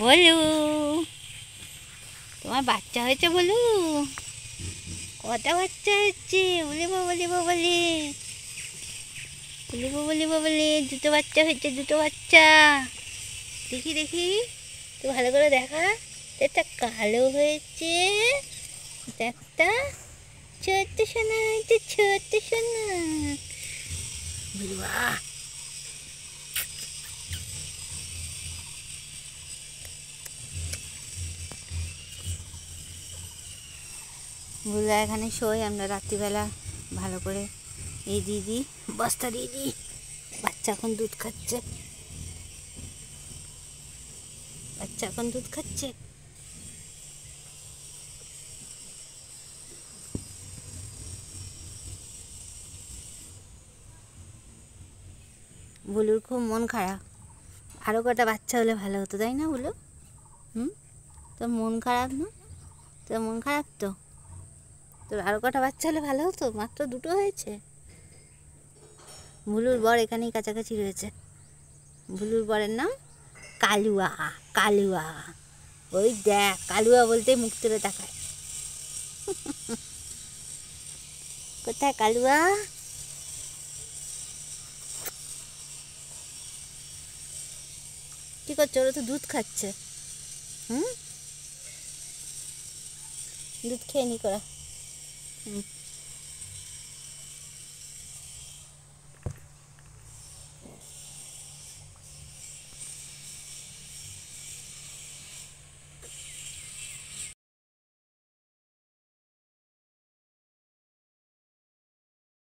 বলু, তোমার বাচ্চা হয়েছে বলু? কটা বাচ্চা হচ্ছে? বলে বলে বলে বলে বলে বলে দুটো বাচ্চা হয়েছে, দুটো বাচ্চা। দেখি দেখি তো ভালো করে দেখা। একটা কালো হয়েছে, একটা ছোট্ট সোনা হয়েছে, ছোট্ট সোনা। বাহ, বুলা এখানে শোয়, আমরা রাত্রিবেলা ভালো করে এই দিয়ে দিই, বস্তা দিয়ে দিই। বাচ্চা এখন দুধ খাচ্ছে, বাচ্চা এখন দুধ খাচ্ছে। বুলুর খুব মন খারাপ, আরও কটা বাচ্চা হলে ভালো হতো, তাই না বুলু? তোর মন খারাপ না? তোর মন খারাপ তো? তোর আরও কটা বাচ্চা হলে ভালো হতো, মাত্র দুটো হয়েছে। বুলুর বর এখানেই কাছাকাছি রয়েছে। বুলুর বরের নাম কালুয়া। কালুয়া, ওই দেখ, কালুয়া বলতেই মুখ তুলে তাকায়। কোথায় কালুয়া? কি করছে? ওরা তো দুধ খাচ্ছে। দুধ খেয়ে নি করা।